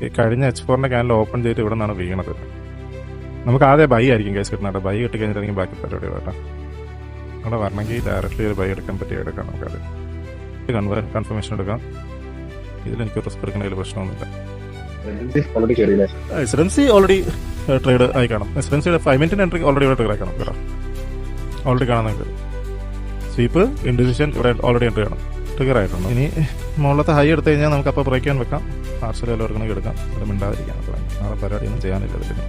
ഈ കഴിഞ്ഞ H4 ക്യാനിൽ open ചെയ്തിട്ട് ഇവിടെ നിന്നാണ് വീണത്. നമുക്ക് ആദ്യം ബൈ ആയിരിക്കും കേസ് കിട്ടുന്നത്. ബൈ കിട്ടി കഴിഞ്ഞിട്ടായിരിക്കും ബാക്കി പരിപാടി കേട്ടോ. അവിടെ വരണമെങ്കിൽ ഡയറക്റ്റ്ലി ഒരു ബൈ എടുക്കാൻ പറ്റിയ എടുക്കാം. നമുക്കത് കൺഫർമേഷൻ എടുക്കാം. ഇതിലെനിക്ക് റിസ്ക് എടുക്കുന്നതിൽ പ്രശ്നമൊന്നുമില്ല. എസിഡൻസി ഓൾറെഡി ട്രേഡ് ആയി കാണും. എസിഡൻസിയുടെ 5 മിനിറ്റിന് എൻട്രി ഓൾറെഡി ഇവിടെ ട്രേഡ് ആയി കാണും കേട്ടോ. ഓൾറെഡി കാണാൻ നിങ്ങൾക്ക് സ്വീപ്പ് ഇൻഡിസിഷൻ ഇവിടെ ഓൾറെഡി എൻട്രി കാണും. ട്രിഗർ ആയിട്ടുണ്ട്. ഇനി മുകളിലത്തെ ഹൈ എടുത്തു കഴിഞ്ഞാൽ നമുക്ക് അപ്പോൾ ബ്രേക്ക് ചെയ്യാൻ വെക്കാം. പാർസൽ വല്ലവർക്കും എടുക്കാം. ഇവിടെ മിണ്ടാതിരിക്കാം. നാളെ പരിപാടിയൊന്നും ചെയ്യാനില്ല ഇതിൽ.